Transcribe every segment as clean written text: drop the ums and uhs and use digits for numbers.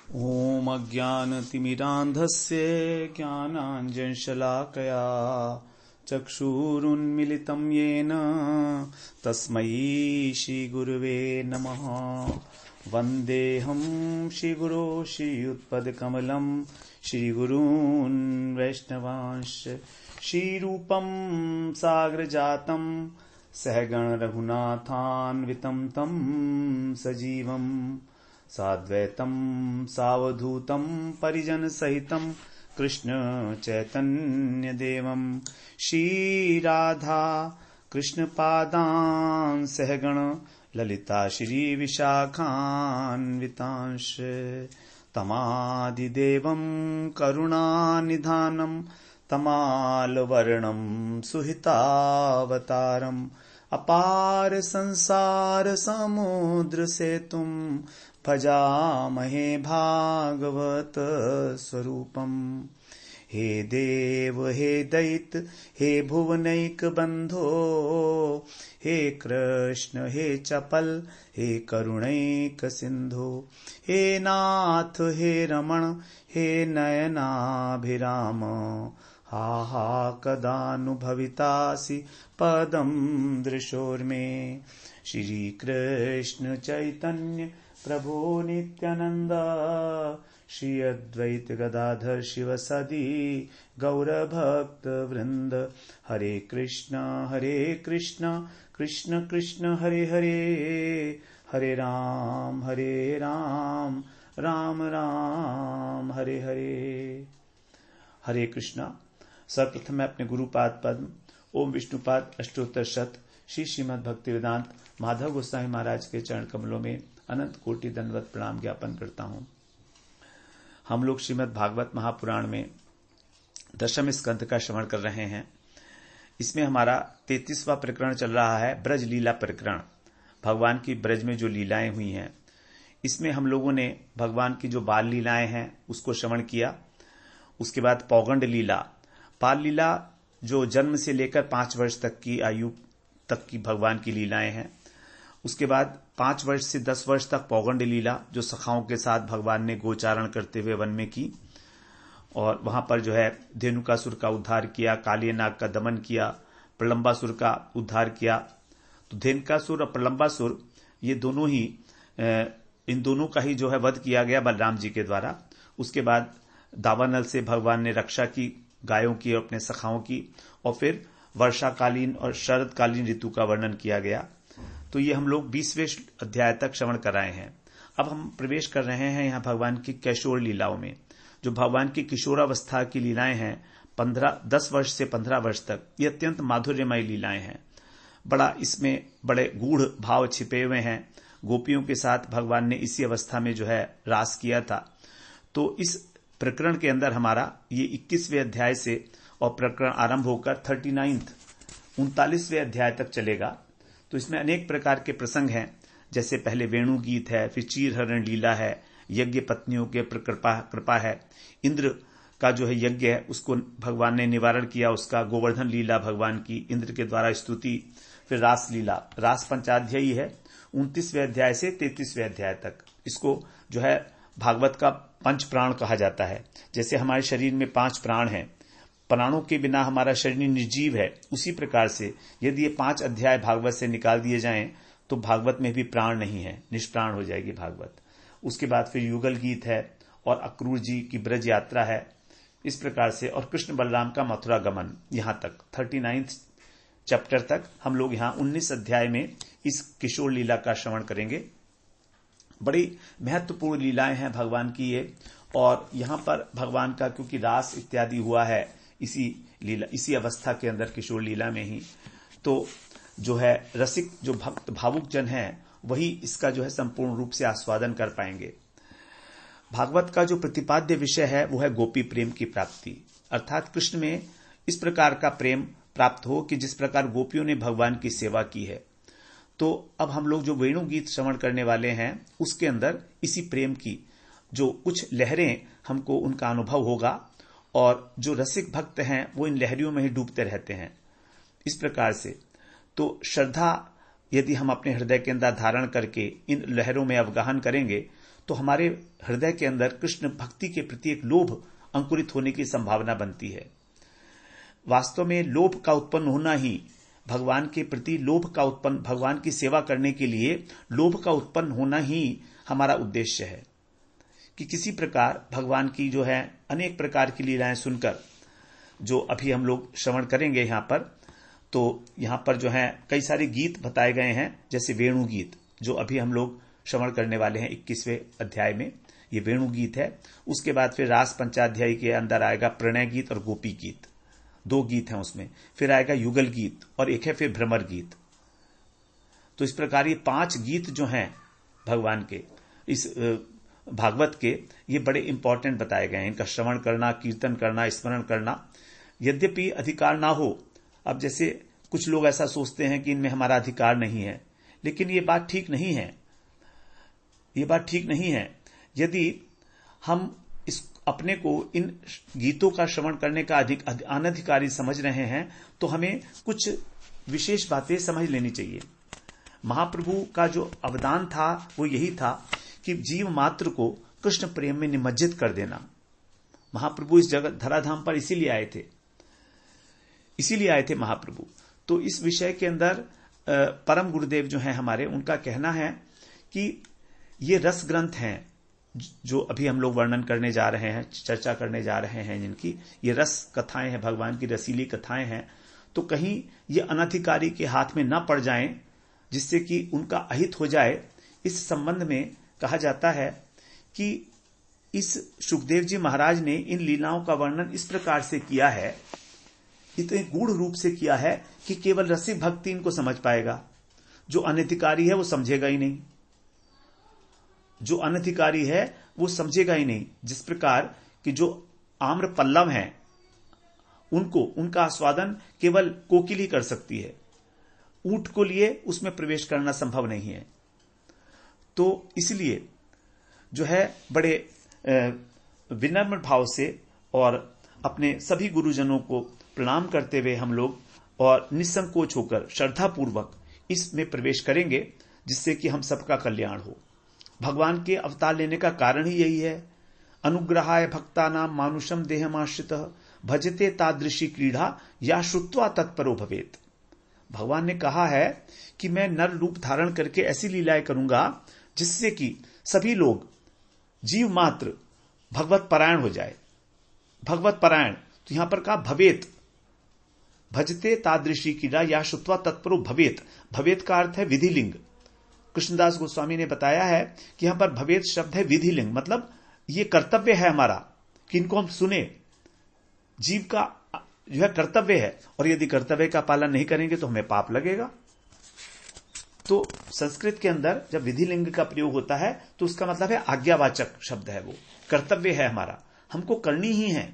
ॐ अज्ञानतिमिरान्धस्य ज्ञानाञ्जनशलाकया चक्षुरुन्मिलितं येन तस्मै श्रीगुरुवे नमः। वन्देऽहं श्रीगुरो श्रीयुत्पदकमलं श्रीगुरून् वैष्णवांश्च श्रीरूपं सागरजातं सहगण रघुनाथान्वितं तं सजीवम् साद्वैतं सावधूतं परिजनसहितं कृष्ण चैतन्यदेवं श्रीराधा कृष्णपादान् सहगण ललिता श्रीविशाखान्वितांश्च तमादिदेवं करुणानिधानं तमालवर्णं सुहितावतारम् अपार संसार समुद्र सेतुं भजामहे भागवत स्वरूपम्। हे देव हे दैत हे भुवनैक बंधो हे कृष्ण हे चपल हे करुणैक सिंधु हे नाथ हे रमण हे नयनाभिराम हा हा कदानुभवितासि पदं दृशोर्मे। श्री कृष्ण चैतन्य प्रभो नित्यानंद श्री अद्वैत गदाधर शिवसदि गौरभक्त वृंद। हरे कृष्ण कृष्ण कृष्ण हरे हरे हरे राम राम राम हरे हरे। हरे कृष्णा। सर्वप्रथम मैं अपने गुरुपाद पद्म ओम विष्णुपाद अष्टोत्तर शत श्री श्रीमद् भक्ति वेदांत माधव गोस्वामी महाराज के चरण कमलों में अनंत कोटि दंडवत प्रणाम ज्ञापन करता हूं। हम लोग श्रीमद् भागवत महापुराण में दशम स्कंध का श्रवण कर रहे हैं। इसमें हमारा 33वां प्रकरण चल रहा है, ब्रज लीला प्रकरण। भगवान की ब्रज में जो लीलाएं हुई हैं, इसमें हम लोगों ने भगवान की जो बाल लीलाएं हैं उसको श्रवण किया। उसके बाद पौगंड लीला, बाल लीला जो जन्म से लेकर 5 वर्ष तक की आयु तक की भगवान की लीलाएं हैं। उसके बाद 5 वर्ष से 10 वर्ष तक पौगंड लीला जो सखाओं के साथ भगवान ने गोचारण करते हुए वन में की, और वहां पर जो है धेनुकासुर का उद्धार किया, कालिय नाग का दमन किया, प्रलंबासुर का उद्धार किया। तो धेनुकासुर और प्रलंबासुर ये दोनों ही इन दोनों का ही जो है वध किया गया बलराम जी के द्वारा। उसके बाद दावानल से भगवान ने रक्षा की, गायों की और अपने सखाओं की, और फिर वर्षाकालीन और शरदकालीन ऋतु का वर्णन किया गया। तो ये हम लोग 20वें अध्याय तक श्रवण कर रहे हैं। अब हम प्रवेश कर रहे हैं यहाँ भगवान की कैशोर लीलाओं में। जो भगवान की किशोरावस्था की लीलाएं हैं 10 वर्ष से 15 वर्ष तक, ये अत्यंत माधुर्यमय लीलाएं हैं। बड़ा इसमें बड़े गूढ़ भाव छिपे हुए हैं। गोपियों के साथ भगवान ने इसी अवस्था में जो है रास किया था। तो इस प्रकरण के अंदर हमारा ये 21वें अध्याय से और प्रकरण आरंभ होकर 39वें अध्याय तक चलेगा। तो इसमें अनेक प्रकार के प्रसंग हैं, जैसे पहले वेणु गीत है, फिर चीरहरण लीला है, यज्ञ पत्नियों के कृपा है, इंद्र का जो है यज्ञ है उसको भगवान ने निवारण किया, उसका गोवर्धन लीला भगवान की इंद्र के द्वारा स्तुति, फिर रास लीला। रास पंचाध्यायी है 29वें अध्याय से 33वें अध्याय तक। इसको जो है भागवत का पंच प्राण कहा जाता है। जैसे हमारे शरीर में 5 प्राण हैं, प्राणों के बिना हमारा शरीर निर्जीव है, उसी प्रकार से यदि ये 5 अध्याय भागवत से निकाल दिए जाएं तो भागवत में भी प्राण नहीं है, निष्प्राण हो जाएगी भागवत। उसके बाद फिर युगल गीत है और अक्रूर जी की ब्रज यात्रा है, इस प्रकार से, और कृष्ण बलराम का मथुरा गमन। यहां तक 39 चैप्टर तक हम लोग यहां 19 अध्याय में इस किशोर लीला का श्रवण करेंगे। बड़ी महत्वपूर्ण लीलाएं हैं भगवान की ये, और यहां पर भगवान का क्योंकि रास इत्यादि हुआ है इसी अवस्था के अंदर किशोर लीला में ही, तो जो है रसिक जो भक्त भावुक जन हैं वही इसका जो है संपूर्ण रूप से आस्वादन कर पाएंगे। भागवत का जो प्रतिपाद्य विषय है वो है गोपी प्रेम की प्राप्ति, अर्थात कृष्ण में इस प्रकार का प्रेम प्राप्त हो कि जिस प्रकार गोपियों ने भगवान की सेवा की है। तो अब हम लोग जो वेणु गीत श्रवण करने वाले हैं उसके अंदर इसी प्रेम की जो कुछ लहरें हमको उनका अनुभव होगा, और जो रसिक भक्त हैं वो इन लहरियों में ही डूबते रहते हैं। इस प्रकार से तो श्रद्धा यदि हम अपने हृदय के अंदर धारण करके इन लहरों में अवगाहन करेंगे तो हमारे हृदय के अंदर कृष्ण भक्ति के प्रति एक लोभ अंकुरित होने की संभावना बनती है। वास्तव में लोभ का उत्पन्न होना ही भगवान के प्रति भगवान की सेवा करने के लिए लोभ का उत्पन्न होना ही हमारा उद्देश्य है कि किसी प्रकार भगवान की जो है अनेक प्रकार की लीलाएं सुनकर, जो अभी हम लोग श्रवण करेंगे यहां पर, तो यहां पर जो है कई सारे गीत बताए गए हैं, जैसे वेणु गीत जो अभी हम लोग श्रवण करने वाले हैं 21वें अध्याय में, ये वेणु गीत है। उसके बाद फिर रास पंचाध्यायी के अंदर आएगा प्रणय गीत और गोपी गीत, 2 गीत हैं उसमें। फिर आएगा युगल गीत और एक है फिर भ्रमर गीत। तो इस प्रकार ये 5 गीत जो हैं भगवान के, इस भागवत के, ये बड़े इंपॉर्टेंट बताए गए हैं। इनका श्रवण करना, कीर्तन करना, स्मरण करना, यद्यपि अधिकार ना हो। अब जैसे कुछ लोग ऐसा सोचते हैं कि इनमें हमारा अधिकार नहीं है, लेकिन ये बात ठीक नहीं है। ये बात ठीक नहीं है। यदि हम इस अपने को इन गीतों का श्रवण करने का अनधिकारी समझ रहे हैं, तो हमें कुछ विशेष बातें समझ लेनी चाहिए। महाप्रभु का जो अवदान था वो यही था कि जीव मात्र को कृष्ण प्रेम में निमज्जित कर देना। महाप्रभु इस जगत धराधाम पर इसीलिए आए थे महाप्रभु। तो इस विषय के अंदर परम गुरुदेव जो हैं हमारे, उनका कहना है कि ये रस ग्रंथ हैं जो अभी हम लोग वर्णन करने जा रहे हैं, चर्चा करने जा रहे हैं, जिनकी ये रस कथाएं हैं, भगवान की रसीली कथाएं हैं, तो कहीं ये अनधिकारी के हाथ में न पड़ जाएं, जिससे कि उनका अहित हो जाए। इस संबंध में कहा जाता है कि इस सुखदेव जी महाराज ने इन लीलाओं का वर्णन इस प्रकार से किया है, इतने गूढ़ रूप से किया है कि केवल रसिक भक्ति इनको समझ पाएगा। जो अनधिकारी है वो समझेगा ही नहीं, जो अनधिकारी है वो समझेगा ही नहीं। जिस प्रकार कि जो आम्र पल्लव हैं उनका आस्वादन केवल कोकिल ही कर सकती है, ऊंट को लिए उसमें प्रवेश करना संभव नहीं है। तो इसलिए जो है बड़े विनम्र भाव से और अपने सभी गुरुजनों को प्रणाम करते हुए हम लोग और निसंकोच होकर श्रद्धापूर्वक इसमें प्रवेश करेंगे, जिससे कि हम सबका कल्याण हो। भगवान के अवतार लेने का कारण ही यही है। अनुग्रहाय भक्तानाम मानुषम देहमाश्रितः भजते तादृशी क्रीड़ा या श्रुत्वा तत्परो भवेत। भगवान ने कहा है कि मैं नर रूप धारण करके ऐसी लीलाएं करूंगा जिससे कि सभी लोग जीव मात्र भगवत परायण हो जाए। भगवत परायण, तो यहां पर कहा भवेत, भजते तादृशी क्रीड़ा या श्रुत्वा तत्परो भवेत। भवेत का अर्थ है विधिलिंग। कृष्णदास गोस्वामी ने बताया है कि यहां पर भवेत शब्द है विधिलिंग, मतलब ये कर्तव्य है हमारा कि इनको हम सुने। जीव का जो है कर्तव्य है, और यदि कर्तव्य का पालन नहीं करेंगे तो हमें पाप लगेगा। तो संस्कृत के अंदर जब विधिलिंग का प्रयोग होता है तो उसका मतलब है आज्ञावाचक शब्द है, वो कर्तव्य है हमारा, हमको करनी ही है।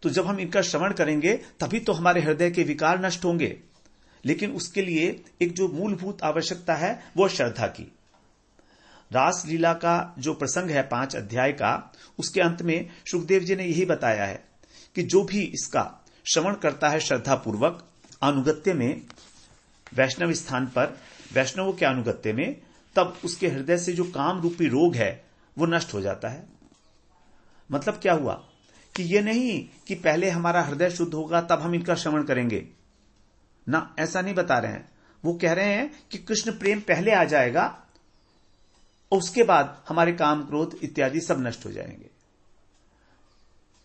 तो जब हम इनका श्रवण करेंगे तभी तो हमारे हृदय के विकार नष्ट होंगे। लेकिन उसके लिए एक जो मूलभूत आवश्यकता है वो श्रद्धा की। रास लीला का जो प्रसंग है 5 अध्याय का, उसके अंत में सुखदेव जी ने यही बताया है कि जो भी इसका श्रवण करता है श्रद्धापूर्वक अनुगत्य में, वैष्णव स्थान पर वैष्णवों के अनुगत्य में, तब उसके हृदय से जो काम रूपी रोग है वो नष्ट हो जाता है। मतलब क्या हुआ कि ये नहीं कि पहले हमारा हृदय शुद्ध होगा तब हम इनका श्रवण करेंगे ना, ऐसा नहीं बता रहे हैं। वो कह रहे हैं कि कृष्ण प्रेम पहले आ जाएगा और उसके बाद हमारे काम क्रोध इत्यादि सब नष्ट हो जाएंगे।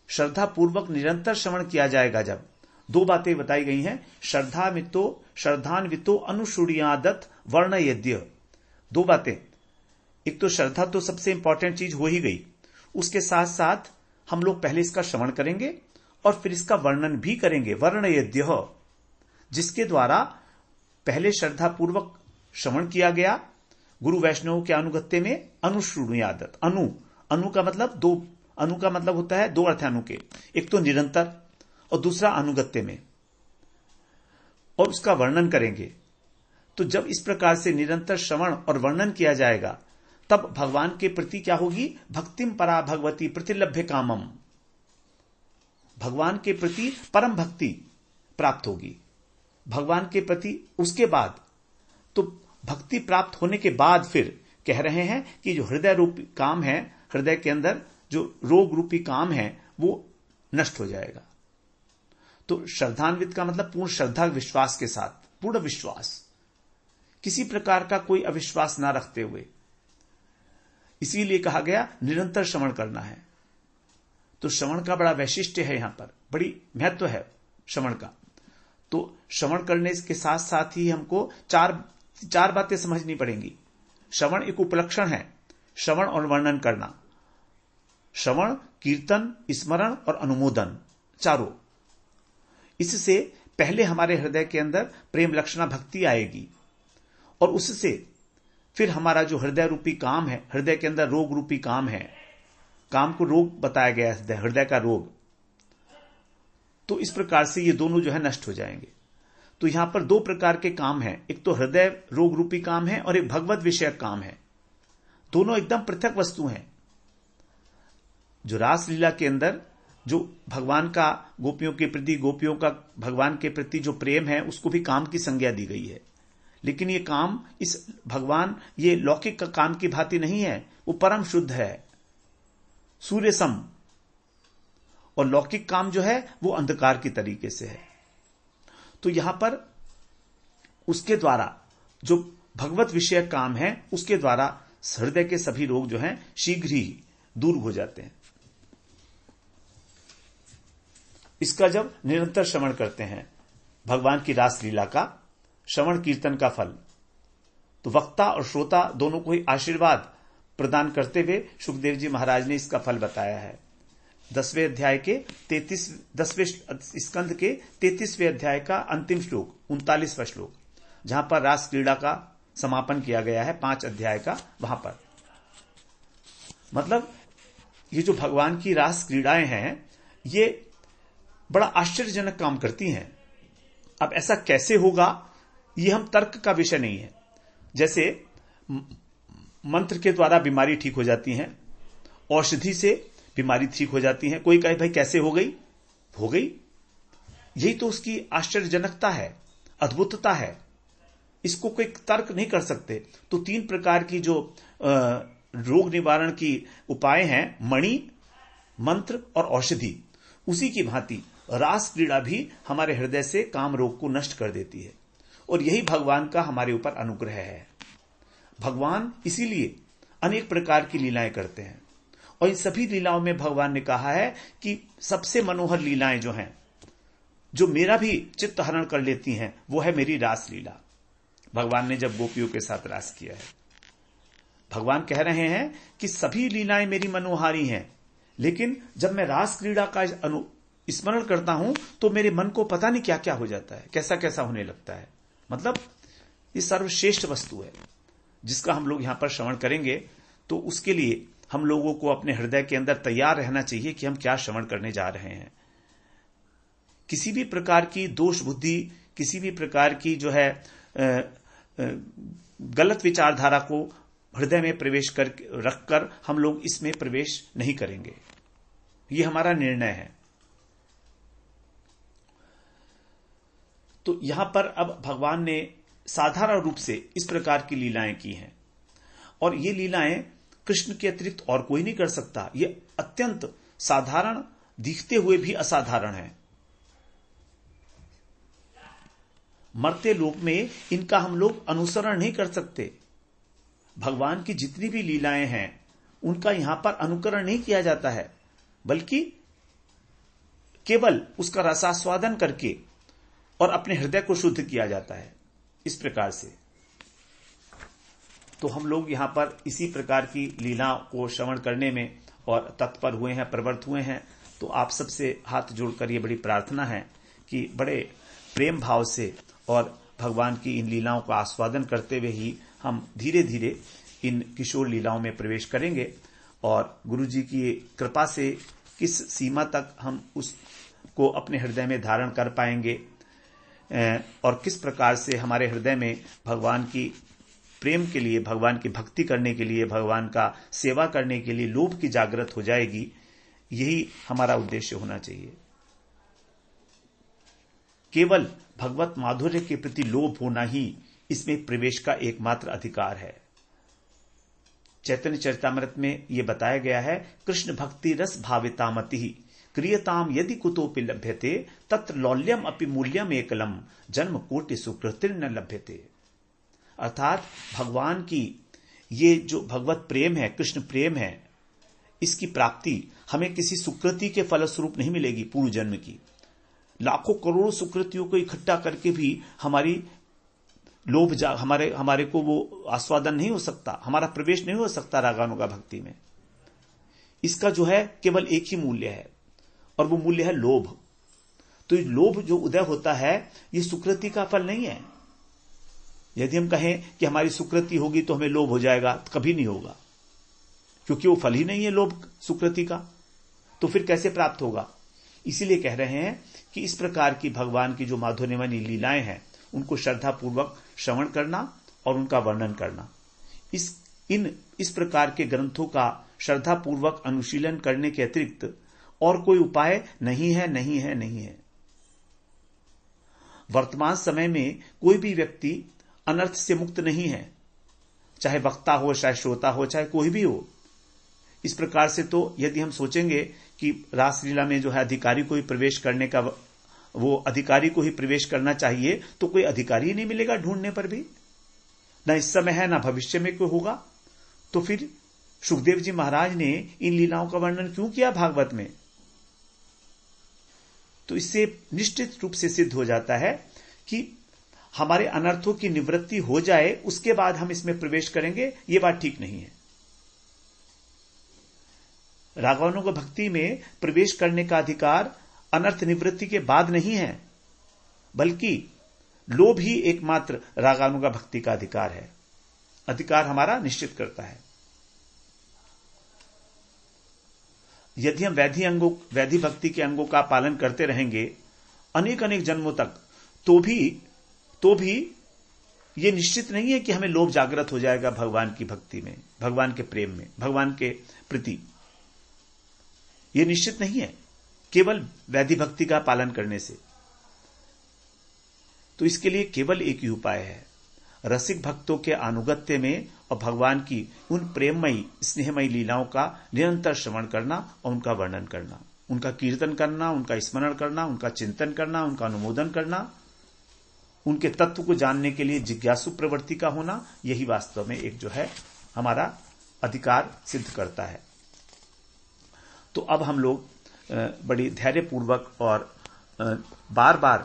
श्रद्धा पूर्वक निरंतर श्रवण किया जाएगा। जब 2 बातें बताई गई हैं, श्रद्धान्वितो अनुशूड़ियादत वर्ण यद्य। 2 बातें, एक तो श्रद्धा तो सबसे इंपॉर्टेंट चीज हो ही गई, उसके साथ साथ हम लोग पहले इसका श्रवण करेंगे और फिर इसका वर्णन भी करेंगे, वर्ण यद्य, जिसके द्वारा पहले श्रद्धापूर्वक श्रवण किया गया गुरु वैष्णव के अनुगत्य में, अनुश्रुणुयादत। अनु का मतलब 2, अनु का मतलब होता है 2 अर्थ अनु के, एक तो निरंतर और दूसरा अनुगत्य में, और उसका वर्णन करेंगे। तो जब इस प्रकार से निरंतर श्रवण और वर्णन किया जाएगा तब भगवान के प्रति क्या होगी, भक्तिम परा भगवती प्रतिलभ्य कामम, भगवान के प्रति परम भक्ति प्राप्त होगी। भगवान के प्रति उसके बाद तो भक्ति प्राप्त होने के बाद फिर कह रहे हैं कि जो हृदय रूपी काम है, हृदय के अंदर जो रोग रूपी काम है वो नष्ट हो जाएगा। तो श्रद्धान्वित का मतलब पूर्ण श्रद्धा विश्वास के साथ, पूर्ण विश्वास, किसी प्रकार का कोई अविश्वास ना रखते हुए। इसीलिए कहा गया निरंतर श्रवण करना है। तो श्रवण का बड़ा वैशिष्ट्य है, यहां पर बड़ी महत्व है श्रवण का। तो श्रवण करने के साथ साथ ही हमको चार बातें समझनी पड़ेंगी। श्रवण एक उपलक्षण है, श्रवण और वर्णन करना, श्रवण, कीर्तन, स्मरण और अनुमोदन, चारों। इससे पहले हमारे हृदय के अंदर प्रेम लक्षणा भक्ति आएगी और उससे फिर हमारा जो हृदय रूपी काम है, हृदय के अंदर रोग रूपी काम है, काम को रोग बताया गया है, हृदय का रोग। तो इस प्रकार से ये दोनों जो है नष्ट हो जाएंगे। तो यहां पर दो प्रकार के काम हैं, एक तो हृदय रोग रूपी काम है और एक भगवत विषयक काम है। दोनों एकदम पृथक वस्तु हैं। जो रासलीला के अंदर जो भगवान का गोपियों के प्रति, गोपियों का भगवान के प्रति जो प्रेम है, उसको भी काम की संज्ञा दी गई है। लेकिन ये काम, इस भगवान ये लौकिक का काम की भांति नहीं है, वो परम शुद्ध है, सूर्य सम। और लौकिक काम जो है वो अंधकार की तरीके से है। तो यहां पर उसके द्वारा जो भगवत विषय काम है, उसके द्वारा हृदय के सभी रोग जो हैं शीघ्र ही दूर हो जाते हैं। इसका जब निरंतर श्रवण करते हैं भगवान की रासलीला का, श्रवण कीर्तन का फल, तो वक्ता और श्रोता दोनों को ही आशीर्वाद प्रदान करते हुए सुखदेव जी महाराज ने इसका फल बताया है। 10वें अध्याय के 10वें स्कंध के 33वें अध्याय का अंतिम श्लोक, 39वां श्लोक, जहां पर रास क्रीड़ा का समापन किया गया है 5 अध्याय का, वहां पर मतलब ये जो भगवान की रास क्रीड़ाएं हैं ये बड़ा आश्चर्यजनक काम करती हैं। अब ऐसा कैसे होगा ये हम तर्क का विषय नहीं है। जैसे मंत्र के द्वारा बीमारी ठीक हो जाती है, औषधि से बीमारी ठीक हो जाती है। कोई कहे भाई कैसे हो गई, हो गई। यही तो उसकी आश्चर्यजनकता है, अद्भुतता है। इसको कोई तर्क नहीं कर सकते। तो 3 प्रकार की जो रोग निवारण की उपाय हैं, मणि, मंत्र और औषधि, उसी की भांति रास क्रीड़ा भी हमारे हृदय से काम रोग को नष्ट कर देती है। और यही भगवान का हमारे ऊपर अनुग्रह है। भगवान इसीलिए अनेक प्रकार की लीलाएं करते हैं और इन सभी लीलाओं में भगवान ने कहा है कि सबसे मनोहर लीलाएं जो हैं, जो मेरा भी चित्त हरण कर लेती हैं, वो है मेरी रास लीला। भगवान ने जब गोपियों के साथ रास किया है, भगवान कह रहे हैं कि सभी लीलाएं मेरी मनोहारी हैं, लेकिन जब मैं रास क्रीड़ा का स्मरण करता हूं तो मेरे मन को पता नहीं क्या क्या हो जाता है, कैसा कैसा होने लगता है। मतलब ये सर्वश्रेष्ठ वस्तु है जिसका हम लोग यहां पर श्रवण करेंगे। तो उसके लिए हम लोगों को अपने हृदय के अंदर तैयार रहना चाहिए कि हम क्या श्रवण करने जा रहे हैं। किसी भी प्रकार की दोष बुद्धि, किसी भी प्रकार की जो है गलत विचारधारा को हृदय में प्रवेश कर रखकर हम लोग इसमें प्रवेश नहीं करेंगे। ये हमारा निर्णय है। तो यहां पर अब भगवान ने साधारण रूप से इस प्रकार की लीलाएं की हैं और ये लीलाएं कृष्ण के अतिरिक्त और कोई नहीं कर सकता। ये अत्यंत साधारण दिखते हुए भी असाधारण है। मरते लोक में इनका हम लोग अनुसरण नहीं कर सकते। भगवान की जितनी भी लीलाएं हैं उनका यहां पर अनुकरण नहीं किया जाता है, बल्कि केवल उसका रसास्वादन करके और अपने हृदय को शुद्ध किया जाता है। इस प्रकार से तो हम लोग यहां पर इसी प्रकार की लीलाओं को श्रवण करने में और तत्पर हुए हैं, प्रवृत्त हुए हैं। तो आप सबसे हाथ जोड़कर ये बड़ी प्रार्थना है कि बड़े प्रेम भाव से और भगवान की इन लीलाओं का आस्वादन करते हुए ही हम धीरे धीरे इन किशोर लीलाओं में प्रवेश करेंगे और गुरु जी की कृपा से किस सीमा तक हम उसको अपने हृदय में धारण कर पाएंगे और किस प्रकार से हमारे हृदय में भगवान की प्रेम के लिए, भगवान की भक्ति करने के लिए, भगवान का सेवा करने के लिए लोभ की जागृत हो जाएगी, यही हमारा उद्देश्य होना चाहिए। केवल भगवत माधुर्य के प्रति लोभ होना ही इसमें प्रवेश का एकमात्र अधिकार है। चैतन्य चरितामृत में यह बताया गया है, कृष्ण भक्ति रस भावितामति क्रियताम यदि कुतोपि लभ्यते तत्र लौल्यम अपि मूल्यम एकलम जन्म कोटि सुकृतिर्न लभ्यते। अर्थात भगवान की ये जो भगवत प्रेम है, कृष्ण प्रेम है, इसकी प्राप्ति हमें किसी सुकृति के फलस्वरूप नहीं मिलेगी। पूर्व जन्म की लाखों करोड़ों सुकृतियों को इकट्ठा करके भी हमारी लोभ हमारे को वो आस्वादन नहीं हो सकता, हमारा प्रवेश नहीं हो सकता रागानुगा भक्ति में। इसका जो है केवल एक ही मूल्य है, और वो मूल्य है लोभ। तो ये लोभ जो उदय होता है, ये सुकृति का फल नहीं है। यदि हम कहें कि हमारी सुकृति होगी तो हमें लोभ हो जाएगा, तो कभी नहीं होगा, क्योंकि वो फल ही नहीं है लोभ सुकृति का। तो फिर कैसे प्राप्त होगा? इसीलिए कह रहे हैं कि इस प्रकार की भगवान की जो माधुर्यमयी लीलाएं हैं, उनको श्रद्धापूर्वक श्रवण करना और उनका वर्णन करना। इस प्रकार के ग्रंथों का श्रद्धापूर्वक अनुशीलन करने के अतिरिक्त और कोई उपाय नहीं है। वर्तमान समय में कोई भी व्यक्ति अनर्थ से मुक्त नहीं है, चाहे वक्ता हो, चाहे श्रोता हो, चाहे कोई भी हो। इस प्रकार से तो यदि हम सोचेंगे कि रासलीला में जो है अधिकारी को ही प्रवेश करने का, वो अधिकारी को ही प्रवेश करना चाहिए, तो कोई अधिकारी ही नहीं मिलेगा ढूंढने पर भी, ना इस समय है ना भविष्य में कोई होगा। तो फिर सुखदेव जी महाराज ने इन लीलाओं का वर्णन क्यों किया भागवत में? तो इससे निश्चित रूप से सिद्ध हो जाता है कि हमारे अनर्थों की निवृत्ति हो जाए, उसके बाद हम इसमें प्रवेश करेंगे, ये बात ठीक नहीं है। रागानुगा भक्ति में प्रवेश करने का अधिकार अनर्थ निवृत्ति के बाद नहीं है, बल्कि लोभ ही एकमात्र रागानुगा भक्ति का अधिकार है। अधिकार हमारा निश्चित करता है। यदि हम वैधि भक्ति के अंगों का पालन करते रहेंगे अनेक जन्मों तक, तो भी यह निश्चित नहीं है कि हमें लोभ जागृत हो जाएगा भगवान की भक्ति में, भगवान के प्रेम में, भगवान के प्रति। यह निश्चित नहीं है केवल वैधि भक्ति का पालन करने से। तो इसके लिए केवल एक ही उपाय है, रसिक भक्तों के अनुगत्य में और भगवान की उन प्रेममयी स्नेहमयी लीलाओं का निरंतर श्रवण करना और उनका वर्णन करना, उनका कीर्तन करना, उनका स्मरण करना, उनका चिंतन करना, उनका अनुमोदन करना, उनके तत्व को जानने के लिए जिज्ञासु प्रवृत्ति का होना, यही वास्तव में एक जो है हमारा अधिकार सिद्ध करता है। तो अब हम लोग बड़ी धैर्यपूर्वक और बार बार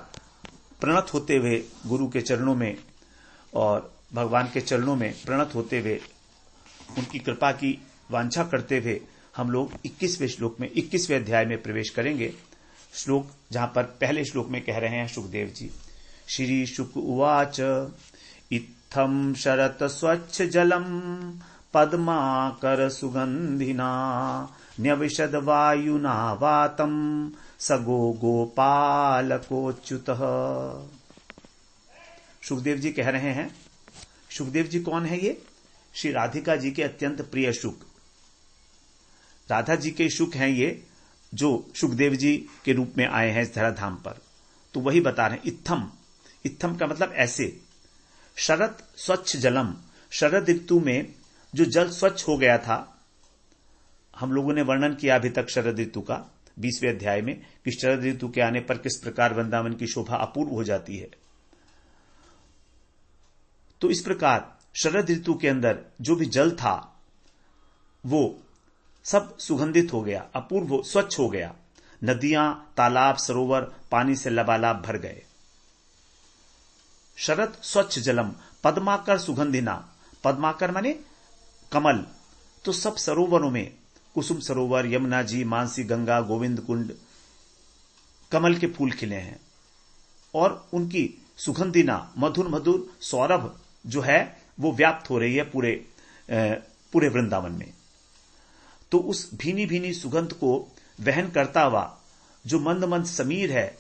प्रणत होते हुए गुरु के चरणों में और भगवान के चरणों में प्रणत होते हुए उनकी कृपा की वांछा करते हुए हम लोग 21वें श्लोक में 21वें अध्याय में प्रवेश करेंगे। श्लोक जहां पर पहले श्लोक में कह रहे हैं सुखदेव जी, श्री शुक उवाच इत्थम शरत स्वच्छ जलम पद्माकर सुगंधिना न्यविशद वायुना वातम सगो गोपालकोच्युतः। सुखदेव जी कह रहे हैं, सुखदेव जी कौन है? ये श्री राधिका जी के अत्यंत प्रिय शुक, राधा जी के शुक हैं ये, जो सुखदेव जी के रूप में आए हैं इस धराधाम पर। तो वही बता रहे हैं, इत्थम का मतलब ऐसे। शरद स्वच्छ जलम, शरद ऋतु में जो जल स्वच्छ हो गया था, हम लोगों ने वर्णन किया अभी तक शरद ऋतु का 20वें अध्याय में, कि शरद ऋतु के आने पर किस प्रकार वृंदावन की शोभा अपूर्व हो जाती है। तो इस प्रकार शरद ऋतु के अंदर जो भी जल था वो सब सुगंधित हो गया, अपूर्व स्वच्छ हो गया। नदियां, तालाब, सरोवर पानी से लबालब भर गए। शरद स्वच्छ जलम पद्माकर सुगंधिना, पद्माकर माने कमल। तो सब सरोवरों में कुसुम सरोवर, यमुना जी, मानसी गंगा, गोविंद कुंड, कमल के फूल खिले हैं और उनकी सुगंधिना मधुर मधुर सौरभ जो है वो व्याप्त हो रही है पूरे वृंदावन में। तो उस भीनी भीनी सुगंध को वहन करता हुआ जो मंद मंद समीर है,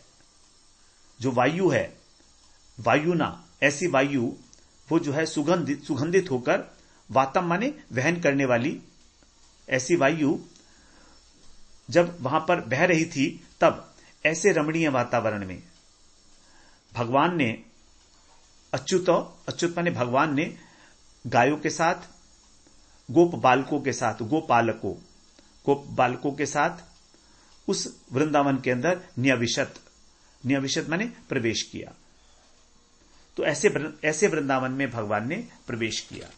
जो वायु है, वायुना, ऐसी वायु वो जो है सुगंधित होकर, वातम माने वहन करने वाली, ऐसी वायु जब वहां पर बह रही थी, तब ऐसे रमणीय वातावरण में भगवान ने अच्युत माने भगवान ने गायों के साथ गोप बालकों के साथ, गोप बालकों के साथ उस वृंदावन के अंदर न्यविशत माने प्रवेश किया। तो ऐसे वृंदावन में भगवान ने प्रवेश किया।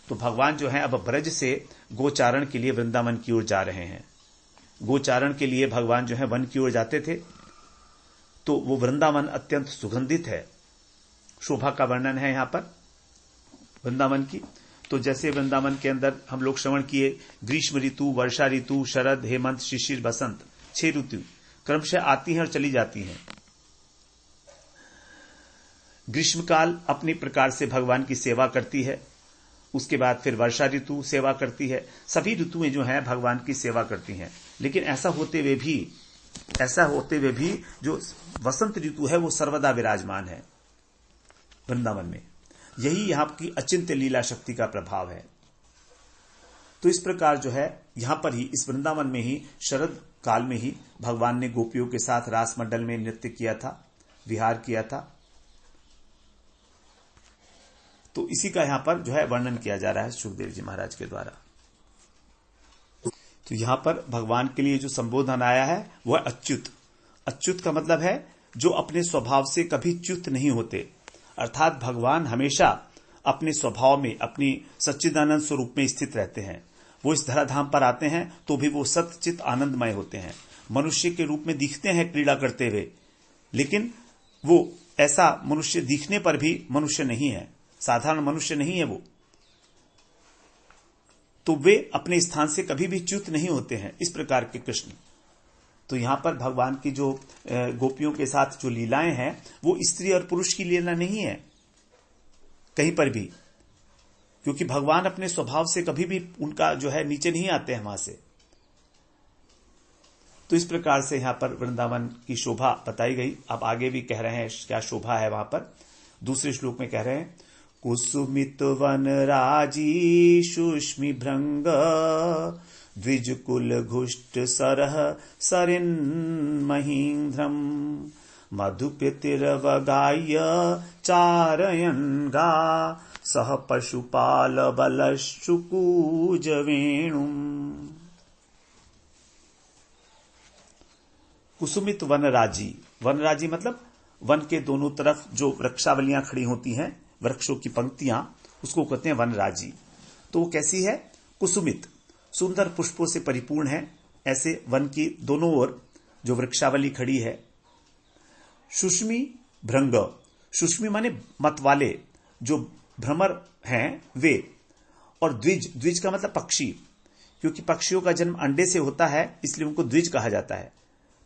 तो भगवान जो है अब ब्रज से गोचारण के लिए वृंदावन की ओर जा रहे हैं। गोचारण के लिए भगवान जो है वन की ओर जाते थे। तो वो वृंदावन अत्यंत सुगंधित है। शोभा का वर्णन है यहां पर वृंदावन की। तो जैसे वृंदावन के अंदर हम लोग श्रवण किए, ग्रीष्म ऋतु, वर्षा ऋतु, शरद, हेमंत, शिशिर, बसंत, 6 ऋतु क्रमशः आती हैं और चली जाती हैं। ग्रीष्मकाल अपनी प्रकार से भगवान की सेवा करती है। उसके बाद फिर वर्षा ऋतु सेवा करती है। सभी ऋतुएं जो हैं भगवान की सेवा करती हैं। लेकिन ऐसा होते हुए भी जो वसंत ऋतु है वो सर्वदा विराजमान है वृंदावन में। यही यहां की अचिंत्य लीला शक्ति का प्रभाव है। तो इस प्रकार जो है यहां पर ही इस वृंदावन में ही शरद काल में ही भगवान ने गोपियों के साथ रास मंडल में नृत्य किया था, विहार किया था। तो इसी का यहां पर जो है वर्णन किया जा रहा है सुखदेव जी महाराज के द्वारा। तो यहां पर भगवान के लिए जो संबोधन आया है वह अच्युत। अच्युत का मतलब है जो अपने स्वभाव से कभी च्युत नहीं होते, अर्थात भगवान हमेशा अपने स्वभाव में, अपनी सच्चिदानंद स्वरूप में स्थित रहते हैं। वो इस धराधाम पर आते हैं तो भी वो सच्चित आनंदमय होते हैं। मनुष्य के रूप में दिखते हैं क्रीड़ा करते हुए, लेकिन वो ऐसा मनुष्य दिखने पर भी मनुष्य नहीं है, साधारण मनुष्य नहीं है वो। तो वे अपने स्थान से कभी भी च्युत नहीं होते हैं, इस प्रकार के कृष्ण। तो यहां पर भगवान की जो गोपियों के साथ जो लीलाएं हैं वो स्त्री और पुरुष की लीला नहीं है कहीं पर भी, क्योंकि भगवान अपने स्वभाव से कभी भी उनका जो है नीचे नहीं आते हैं वहां से। तो इस प्रकार से यहां पर वृंदावन की शोभा बताई गई। अब आगे भी कह रहे हैं क्या शोभा है वहां पर। दूसरे श्लोक में कह रहे हैं, कुसुमित वन राजी सुष्मि भृंग द्विजकुल घुष्ट सरह सरिन महींद्रम मधुपितिरवगाय चारयन गा सह पशुपाल बलशुकूज वेणुम। कुसुमित वनराजी, वनराजी मतलब वन के दोनों तरफ जो वृक्षावलियां खड़ी होती हैं, वृक्षों की पंक्तियां, उसको कहते हैं वनराजी। तो वो कैसी है? कुसुमित, सुंदर पुष्पों से परिपूर्ण है। ऐसे वन की दोनों ओर जो वृक्षावली खड़ी है। सुष्मि भृंग, सुष्मि माने मतवाले, जो भ्रमर हैं वे। और द्विज, द्विज का मतलब पक्षी, क्योंकि पक्षियों का जन्म अंडे से होता है इसलिए उनको द्विज कहा जाता है।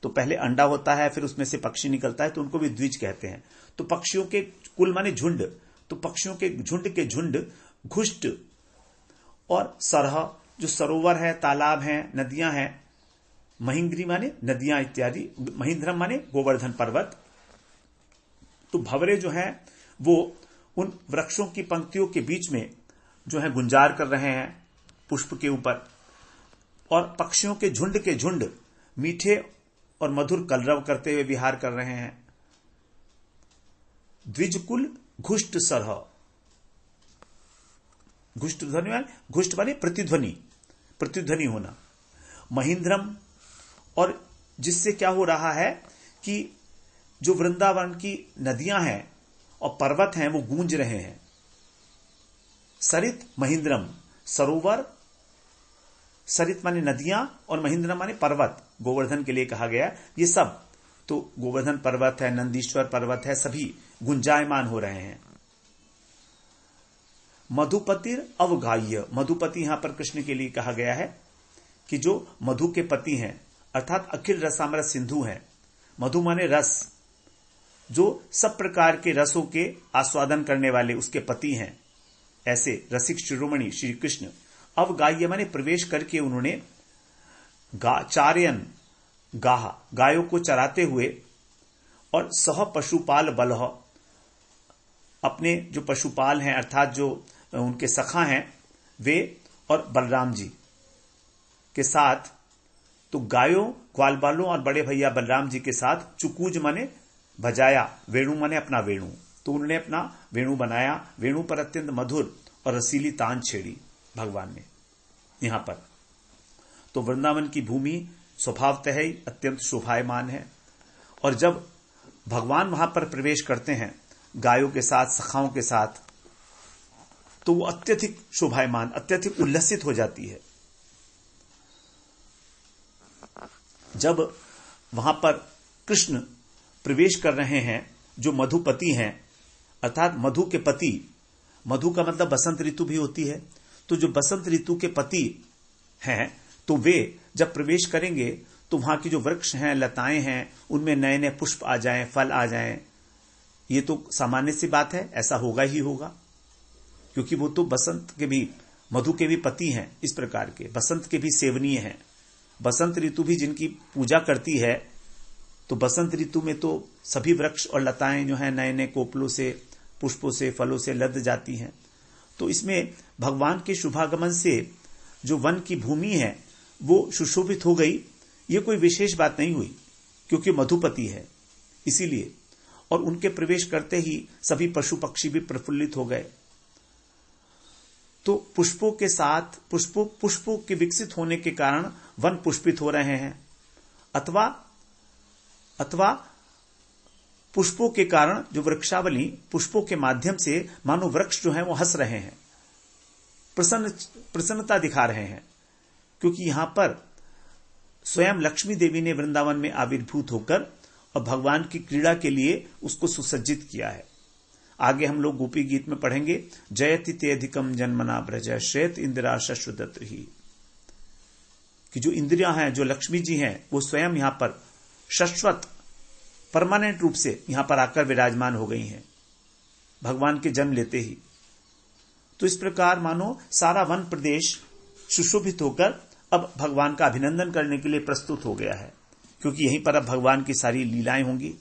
तो पहले अंडा होता है, फिर उसमें से पक्षी निकलता है, तो उनको भी द्विज कहते हैं। तो पक्षियों के कुल माने झुंड, तो पक्षियों के झुंड घुष्ट और सरह जो सरोवर है, तालाब हैं, नदियां हैं। महिंद्री माने नदियां इत्यादि, महींद्रम माने गोवर्धन पर्वत। तो भंवरे जो हैं वो उन वृक्षों की पंक्तियों के बीच में जो है गुंजार कर रहे हैं पुष्प के ऊपर, और पक्षियों के झुंड मीठे और मधुर कलरव करते हुए विहार कर रहे हैं। द्विजकुल घुष्ट सरह, घुष्ट माने प्रतिध्वनि होना। महींद्रम, और जिससे क्या हो रहा है कि जो वृंदावन की नदियां हैं और पर्वत हैं वो गूंज रहे हैं। सरित महींद्रम, सरोवर, सरित माने नदियां और महींद्रम माने पर्वत, गोवर्धन के लिए कहा गया। ये सब तो गोवर्धन पर्वत है, नंदीश्वर पर्वत है, सभी गुंजायमान हो रहे हैं। मधुपतिर अवगाह्य, मधुपति यहां पर कृष्ण के लिए कहा गया है कि जो मधु के पति हैं, अर्थात अखिल रसामरस सिंधु हैं। मधु माने रस, जो सब प्रकार के रसों के आस्वादन करने वाले उसके पति हैं। ऐसे रसिक शिरोमणि श्री कृष्ण। अवगाह्य माने प्रवेश करके उन्होंने चार्यन गाह, गायों को चराते हुए, और सह पशुपाल बलह, अपने जो पशुपाल हैं अर्थात जो उनके सखा हैं वे, और बलराम जी के साथ, तो गायों, ग्वाल बालों और बड़े भैया बलराम जी के साथ चुकूज माने बजाया, वेणु माने अपना वेणु। तो उन्होंने अपना वेणु बनाया, वेणु पर अत्यंत मधुर और रसीली तान छेड़ी भगवान ने। यहां पर। तो वृंदावन की भूमि स्वभावतः ही अत्यंत शोभायमान है, और जब भगवान वहां पर प्रवेश करते हैं गायों के साथ, सखाओं के साथ, तो वो अत्यधिक शोभायमान, अत्यधिक उल्लसित हो जाती है। जब वहां पर कृष्ण प्रवेश कर रहे हैं, जो मधुपति हैं, अर्थात मधु के पति, मधु का मतलब बसंत ऋतु भी होती है, तो जो बसंत ऋतु के पति हैं, तो वे जब प्रवेश करेंगे तो वहां की जो वृक्ष हैं, लताएं हैं, उनमें नए नए पुष्प आ जाएं, फल आ जाएं। ये तो सामान्य सी बात है, ऐसा होगा ही होगा, क्योंकि वो तो बसंत के भी, मधु के भी पति हैं, इस प्रकार के बसंत के भी सेवनीय हैं। बसंत ऋतु भी जिनकी पूजा करती है, तो बसंत ऋतु में तो सभी वृक्ष और लताएं जो हैं नए नए कोपलों से, पुष्पों से, फलों से लद जाती हैं। तो इसमें भगवान के शुभागमन से जो वन की भूमि है वो सुशोभित हो गई। ये कोई विशेष बात नहीं हुई, क्योंकि मधुपति है इसीलिए, और उनके प्रवेश करते ही सभी पशु पक्षी भी प्रफुल्लित हो गए। तो पुष्पों के साथ, पुष्पों के विकसित होने के कारण वन पुष्पित हो रहे हैं, अथवा पुष्पों के कारण जो वृक्षावली, पुष्पों के माध्यम से मानो वृक्ष जो हैं वो हंस रहे हैं, प्रसन्नता दिखा रहे हैं, क्योंकि यहां पर स्वयं लक्ष्मी देवी ने वृंदावन में आविर्भूत होकर और भगवान की क्रीड़ा के लिए उसको सुसज्जित किया है। आगे हम लोग गोपी गीत में पढ़ेंगे, जयति ते अधिकम जन्मना ब्रज श्वेत इंदिरा शश्वदत्त ही, कि जो इंद्रियां हैं, जो लक्ष्मी जी हैं, वो स्वयं यहां पर शाश्वत परमानेंट रूप से यहां पर आकर विराजमान हो गई हैं भगवान के जन्म लेते ही। तो इस प्रकार मानो सारा वन प्रदेश सुशोभित होकर अब भगवान का अभिनंदन करने के लिए प्रस्तुत हो गया है, क्योंकि यहीं पर अब भगवान की सारी लीलाएं होंगी।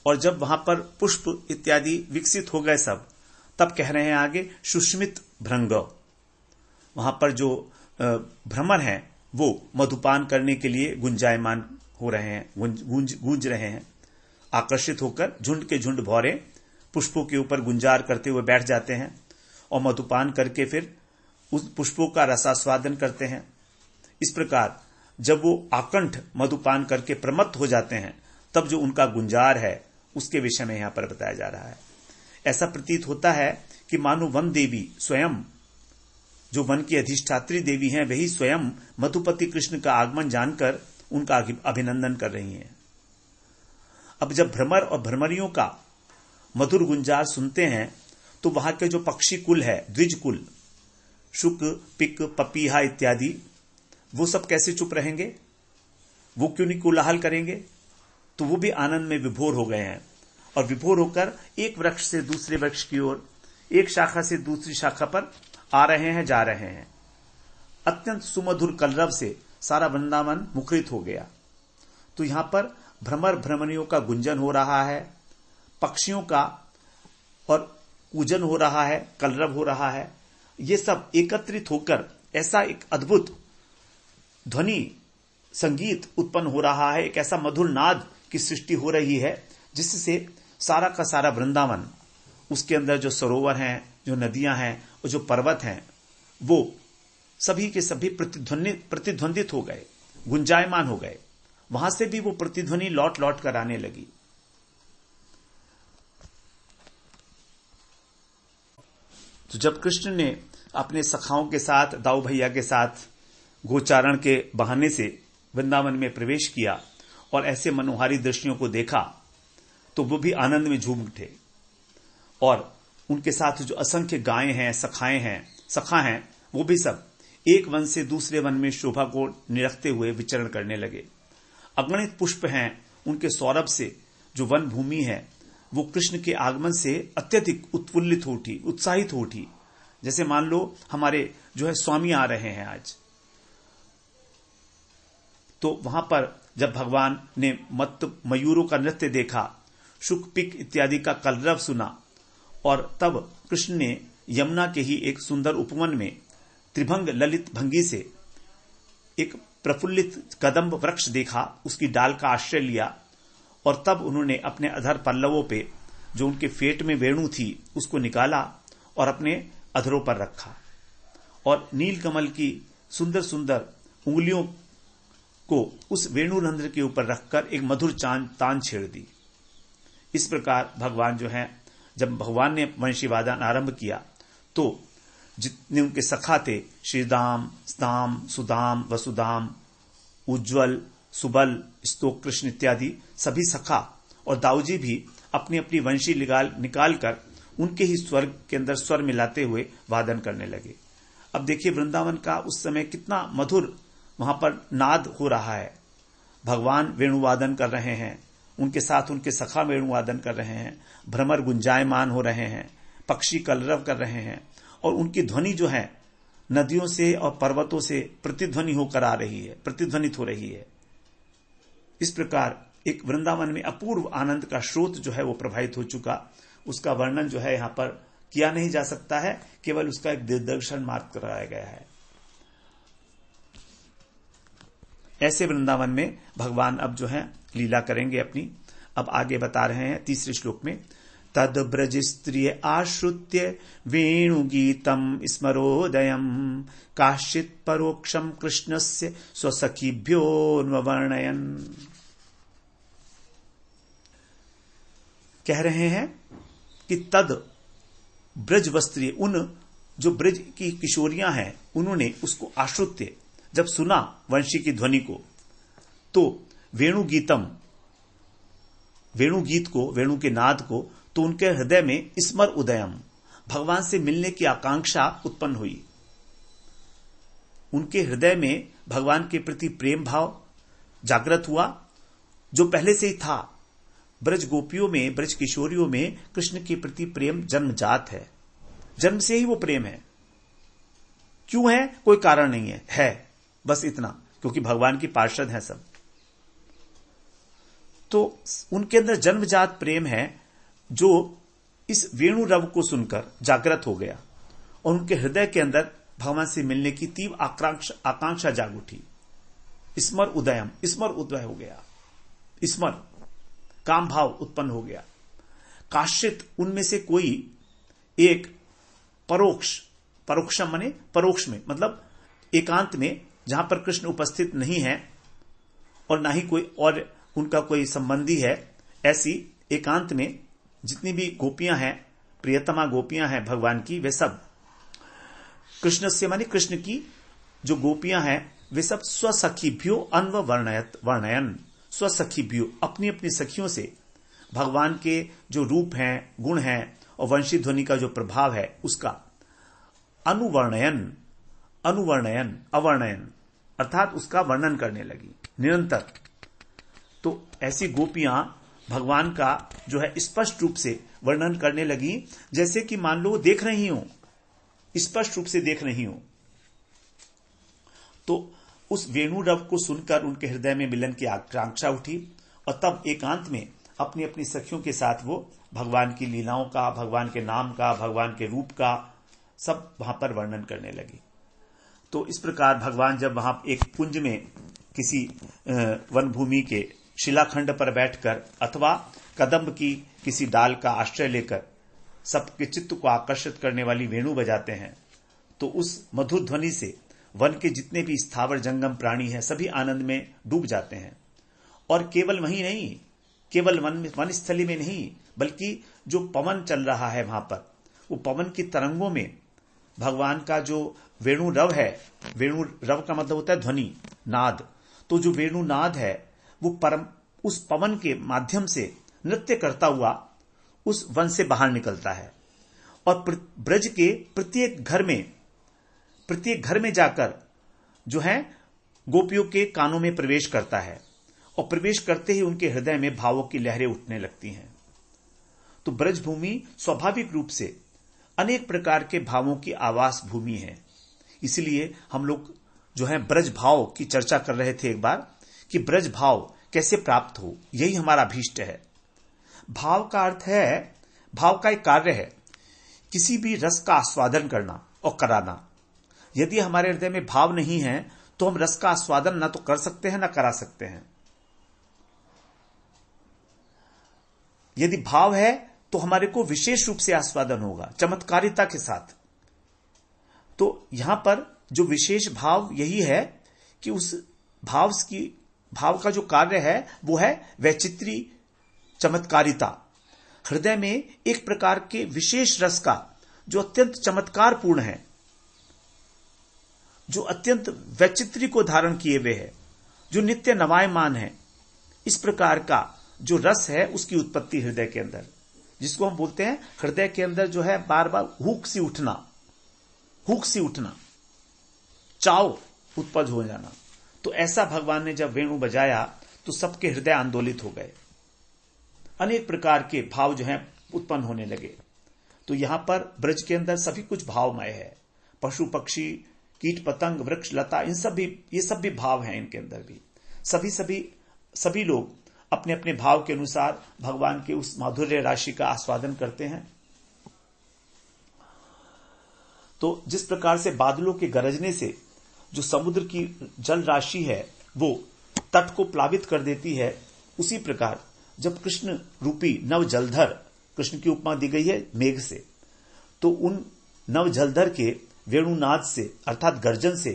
और जब वहां पर पुष्प इत्यादि विकसित हो गए सब, तब कह रहे हैं आगे सुष्मित भृंग, वहां पर जो भ्रमर हैं वो मधुपान करने के लिए गुंजायमान हो रहे हैं, गूंज रहे हैं, आकर्षित होकर झुंड के झुंड भौरे पुष्पों के ऊपर गुंजार करते हुए बैठ जाते हैं और मधुपान करके फिर उस पुष्पों का रसास्वादन करते हैं। इस प्रकार जब वो आकंठ मधुपान करके प्रमत्त हो जाते हैं, तब जो उनका गुंजार है उसके विषय में यहां पर बताया जा रहा है। ऐसा प्रतीत होता है कि मानो वन देवी स्वयं, जो वन की अधिष्ठात्री देवी हैं, वही स्वयं मधुपति कृष्ण का आगमन जानकर उनका अभिनंदन कर रही हैं। अब जब भ्रमर और भ्रमरियों का मधुर गुंजार सुनते हैं, तो वहां के जो पक्षी कुल है, द्विज कुल, शुक, पिक, पपीहा इत्यादि, वो सब कैसे चुप रहेंगे? वो क्यों नहीं कोलाहल करेंगे? तो वो भी आनंद में विभोर हो गए हैं, और विभोर होकर एक वृक्ष से दूसरे वृक्ष की ओर, एक शाखा से दूसरी शाखा पर आ रहे हैं, जा रहे हैं। अत्यंत सुमधुर कलरव से सारा वृंदावन मुखरित हो गया। तो यहां पर भ्रमर भ्रमरियों का गुंजन हो रहा है, पक्षियों का और कूजन हो रहा है, कलरव हो रहा है। ये सब एकत्रित होकर ऐसा एक अद्भुत ध्वनि संगीत उत्पन्न हो रहा है, एक ऐसा मधुर नाद की सृष्टि हो रही है, जिससे सारा का सारा वृंदावन, उसके अंदर जो सरोवर हैं, जो नदियां हैं और जो पर्वत हैं, वो सभी के सभी प्रतिध्वनित हो गए, गुंजायमान हो गए। वहां से भी वो प्रतिध्वनि लौट लौट कर आने लगी। तो जब कृष्ण ने अपने सखाओं के साथ, दाऊ भैया के साथ गोचारण के बहाने से वृंदावन में प्रवेश किया और ऐसे मनोहारी दृश्यों को देखा, तो वो भी आनंद में झूम उठे। और उनके साथ जो असंख्य गायें हैं, सखा हैं, वो भी सब एक वन से दूसरे वन में शोभा को निरखते हुए विचरण करने लगे। अगणित पुष्प हैं, उनके सौरभ से जो वन भूमि है वो कृष्ण के आगमन से अत्यधिक उत्फुल्लित हो उठी, उत्साहित हो उठी। जैसे मान लो हमारे जो है स्वामी आ रहे हैं आज, तो वहां पर जब भगवान ने मत्त मयूरों का नृत्य देखा, शुक पिक इत्यादि का कलरव सुना, और तब कृष्ण ने यमुना के ही एक सुंदर उपवन में त्रिभंग ललित भंगी से एक प्रफुल्लित कदम्ब वृक्ष देखा, उसकी डाल का आश्रय लिया, और तब उन्होंने अपने अधर पल्लवों पे जो उनके फेट में वेणु थी उसको निकाला और अपने अधरों पर रखा, और नीलकमल की सुंदर सुंदर उंगलियों को उस वेणुरंध्र के ऊपर रखकर एक मधुर तान छेड़ दी। इस प्रकार भगवान जो है, जब भगवान ने वंशी वादन आरंभ किया तो जितने उनके सखा थे, श्रीदाम, स्ताम, सुदाम, वसुदाम, उज्ज्वल, सुबल, स्तोक कृष्ण इत्यादि सभी सखा और दाऊजी भी अपनी अपनी वंशी निकाल कर उनके ही स्वर के अंदर स्वर मिलाते हुए वादन करने लगे। अब देखिए वृंदावन का उस समय कितना मधुर वहां पर नाद हो रहा है। भगवान वेणुवादन कर रहे हैं, उनके साथ उनके सखा वेणुवादन कर रहे हैं, भ्रमर गुंजायमान हो रहे हैं, पक्षी कलरव कर रहे हैं और उनकी ध्वनि जो है नदियों से और पर्वतों से प्रतिध्वनि होकर आ रही है, प्रतिध्वनित हो रही है। इस प्रकार एक वृंदावन में अपूर्व आनंद का स्रोत जो है वो प्रभावित हो चुका। उसका वर्णन जो है यहां पर किया नहीं जा सकता है, केवल उसका एक दिग्दर्शन मात्र कराया गया है। ऐसे वृंदावन में भगवान अब जो है लीला करेंगे अपनी। अब आगे बता रहे हैं तीसरे श्लोक में, तद ब्रज स्त्रिय आश्रुत्य वेणुगीतम स्मरोदयम काश्चित् परोक्षम कृष्णस्य स्वसखीभ्योऽन्वर्णयन्। कह रहे हैं कि तद ब्रज वस्त्रीय, उन जो ब्रज की किशोरियां हैं उन्होंने उसको आश्रुत्य जब सुना वंशी की ध्वनि को, तो वेणुगीतम, वेणुगीत को, वेणु के नाद को, तो उनके हृदय में स्मर उदयम, भगवान से मिलने की आकांक्षा उत्पन्न हुई। उनके हृदय में भगवान के प्रति प्रेम भाव जागृत हुआ, जो पहले से ही था। ब्रज गोपियों में, ब्रज किशोरियों में कृष्ण के प्रति प्रेम जन्मजात है, जन्म से ही वो प्रेम है। क्यों है? कोई कारण नहीं है बस इतना, क्योंकि भगवान की पार्षद हैं सब। तो उनके अंदर जन्मजात प्रेम है जो इस वेणु रव को सुनकर जागृत हो गया और उनके हृदय के अंदर भगवान से मिलने की तीव्र आकांक्षा जाग उठी। स्मर उदयम, स्मर उदय हो गया, स्मर काम भाव उत्पन्न हो गया। काश्चित, उनमें से कोई एक परोक्ष, परोक्षम माने परोक्ष में, मतलब एकांत में, जहां पर कृष्ण उपस्थित नहीं है और ना ही कोई और उनका कोई संबंधी है, ऐसी एकांत में जितनी भी गोपियां हैं, प्रियतमा गोपियां हैं भगवान की, वे सब कृष्ण से माने कृष्ण की जो गोपियां हैं वे सब स्वसखीभ्यो वर्णयन, स्वसखीभ्यो, अपनी अपनी सखियों से भगवान के जो रूप हैं, गुण हैं और वंशी ध्वनि का जो प्रभाव है उसका अवर्णयन अर्थात उसका वर्णन करने लगी निरंतर। तो ऐसी गोपियां भगवान का जो है स्पष्ट रूप से वर्णन करने लगी, जैसे कि मान लो वो देख रही हो, स्पष्ट रूप से देख रही हो। तो उस वेणु रव को सुनकर उनके हृदय में मिलन की आकांक्षा उठी और तब एकांत में अपनी अपनी सखियों के साथ वो भगवान की लीलाओं का, भगवान के नाम का, भगवान के रूप का सब वहां पर वर्णन करने लगी। तो इस प्रकार भगवान जब वहां एक कुंज में किसी वन भूमि के शिलाखंड पर बैठकर अथवा कदम्ब की किसी डाल का आश्रय लेकर सबके चित्त को आकर्षित करने वाली वेणु बजाते हैं, तो उस मधुर ध्वनि से वन के जितने भी स्थावर जंगम प्राणी हैं सभी आनंद में डूब जाते हैं। और केवल वहीं नहीं, केवल वन स्थली में नहीं, बल्कि जो पवन चल रहा है वहां पर, वो पवन की तरंगों में भगवान का जो वेणु रव है, वेणु रव का मतलब होता है ध्वनि, नाद, तो जो वेणु नाद है वो परम उस पवन के माध्यम से नृत्य करता हुआ उस वन से बाहर निकलता है और ब्रज के प्रत्येक घर में जाकर जो है गोपियों के कानों में प्रवेश करता है और प्रवेश करते ही उनके हृदय में भावों की लहरें उठने लगती हैं। तो ब्रज भूमि स्वाभाविक रूप से अनेक प्रकार के भावों की आवास भूमि है। इसलिए हम लोग जो है ब्रज भाव की चर्चा कर रहे थे एक बार कि ब्रज भाव कैसे प्राप्त हो, यही हमारा अभीष्ट है। भाव का अर्थ है, भाव का एक कार्य है किसी भी रस का आस्वादन करना और कराना। यदि हमारे हृदय में भाव नहीं है तो हम रस का आस्वादन ना तो कर सकते हैं ना करा सकते हैं। यदि भाव है तो हमारे को विशेष रूप से आस्वादन होगा, चमत्कारिता के साथ। तो यहां पर जो विशेष भाव यही है कि उस भाव का जो कार्य है वो है वैचित्री चमत्कारिता। हृदय में एक प्रकार के विशेष रस का जो अत्यंत चमत्कारपूर्ण है, जो अत्यंत वैचित्री को धारण किए हुए है, जो नित्य नवायमान है, इस प्रकार का जो रस है उसकी उत्पत्ति हृदय के अंदर, जिसको हम बोलते हैं हृदय के अंदर जो है बार बार हुक सी उठना, चाव उत्पन्न हो जाना। तो ऐसा भगवान ने जब वेणु बजाया तो सबके हृदय आंदोलित हो गए, अनेक प्रकार के भाव जो हैं उत्पन्न होने लगे। तो यहां पर ब्रज के अंदर सभी कुछ भावमय है, पशु पक्षी कीट पतंग वृक्ष लता, ये सब भी भाव हैं इनके अंदर भी। सभी लोग अपने अपने भाव के अनुसार भगवान के उस माधुर्य राशि का आस्वादन करते हैं। तो जिस प्रकार से बादलों के गरजने से जो समुद्र की जल राशि है वो तट को प्लावित कर देती है, उसी प्रकार जब कृष्ण रूपी नव जलधर, कृष्ण की उपमा दी गई है मेघ से, तो उन नव जलधर के वेणुनाद से अर्थात गर्जन से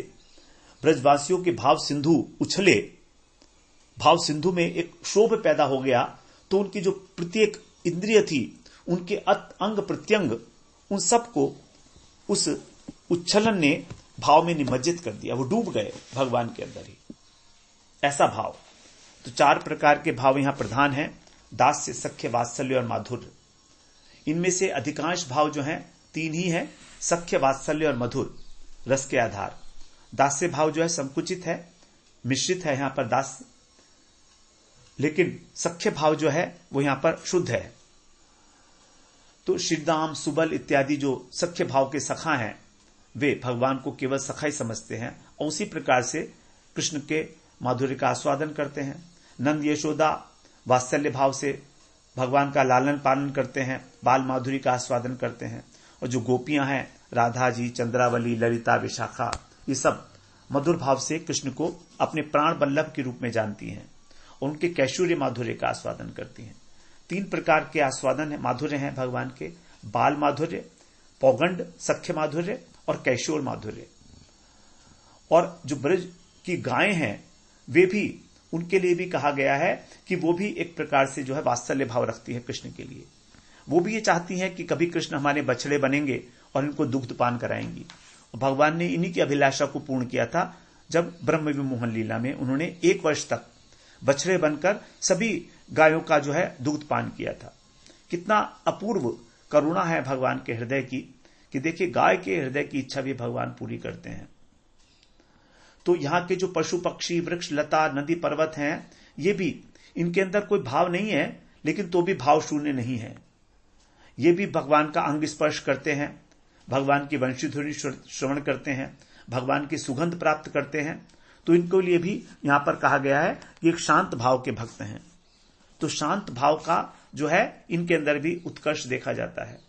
ब्रजवासियों के भाव सिंधु उछले, भाव सिंधु में एक क्षोभ पैदा हो गया। तो उनकी जो प्रत्येक इंद्रिय थी, उनके अंग प्रत्यंग, उन सबको उस उच्छलन ने भाव में निमज्जित कर दिया, वो डूब गए भगवान के अंदर ही, ऐसा भाव। तो 4 प्रकार के भाव यहां प्रधान हैं, दास्य, सख्य, वात्सल्य और माधुर्य। इनमें से अधिकांश भाव जो हैं 3 ही हैं, सख्य, वात्सल्य और मधुर रस के आधार। दास्य भाव जो है संकुचित है, मिश्रित है यहां पर दास्य, लेकिन सख्य भाव जो है वो यहां पर शुद्ध है। तो श्रीदाम, सुबल इत्यादि जो सख्य भाव के सखा हैं वे भगवान को केवल सखा ही समझते हैं और उसी प्रकार से कृष्ण के माधुर्य का आस्वादन करते हैं। नंद यशोदा वात्सल्य भाव से भगवान का लालन पालन करते हैं, बाल माधुरी का आस्वादन करते हैं। और जो गोपियां हैं, राधा जी, चंद्रावली, ललिता, विशाखा, ये सब मधुर भाव से कृष्ण को अपने प्राण बल्लभ के रूप में जानती हैं और उनके कैशोर्य माधुर्य का आस्वादन करती हैं। 3 प्रकार के आस्वादन है, माधुर्य हैं भगवान के, बाल माधुर्य, पौगंड सख्य माधुर्य और कैशोर माधुर्य। और जो ब्रज की गायें हैं वे भी, उनके लिए भी कहा गया है कि वो भी एक प्रकार से जो है वात्सल्य भाव रखती है कृष्ण के लिए। वो भी ये चाहती हैं कि कभी कृष्ण हमारे बछड़े बनेंगे और इनको दुग्ध पान कराएंगी। और भगवान ने इन्हीं की अभिलाषा को पूर्ण किया था जब ब्रह्म विमोहन लीला में उन्होंने 1 वर्ष तक बछड़े बनकर सभी गायों का जो है दुग्ध पान किया था। कितना अपूर्व करुणा है भगवान के हृदय की कि देखिए गाय के हृदय की इच्छा भी भगवान पूरी करते हैं। तो यहां के जो पशु पक्षी वृक्ष लता नदी पर्वत हैं, ये भी, इनके अंदर कोई भाव नहीं है, लेकिन तो भी भाव शून्य नहीं है। ये भी भगवान का अंग स्पर्श करते हैं, भगवान की वंशीध्वनि श्रवण करते हैं, भगवान की सुगंध प्राप्त करते हैं। तो इनको लिए भी यहां पर कहा गया है कि एक शांत भाव के भक्त हैं। तो शांत भाव का जो है इनके अंदर भी उत्कर्ष देखा जाता है।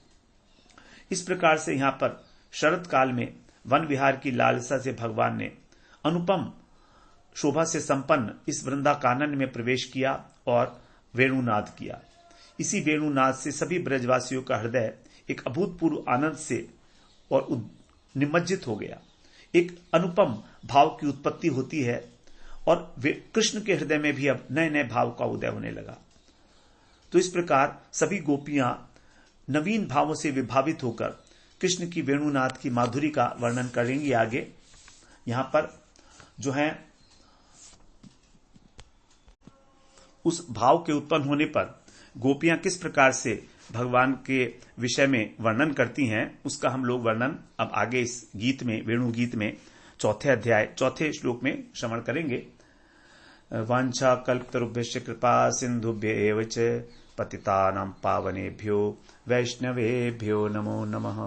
इस प्रकार से यहां पर शरद काल में वन विहार की लालसा से भगवान ने अनुपम शोभा से संपन्न इस वृंदा कानन में प्रवेश किया और वेणुनाद किया। इसी वेणुनाद से सभी ब्रजवासियों का हृदय एक अभूतपूर्व आनंद से और निमज्जित हो गया। एक अनुपम भाव की उत्पत्ति होती है और कृष्ण के हृदय में भी अब नए नए भाव का उदय होने लगा। तो इस प्रकार सभी गोपियां नवीन भावों से विभावित होकर कृष्ण की वेणुनाद की माधुरी का वर्णन करेंगी आगे। यहां पर जो है उस भाव के उत्पन्न होने पर गोपियां किस प्रकार से भगवान के विषय में वर्णन करती हैं, उसका हम लोग वर्णन अब आगे इस गीत में, वेणु गीत में 4 अध्याय 4 श्लोक में श्रवण करेंगे। वांछा कल्पतरुभ्यश्च कृपा सिंधुभ्य एव च पतितानां पावनेभ्यो वैष्णवेभ्यो नमो नमः।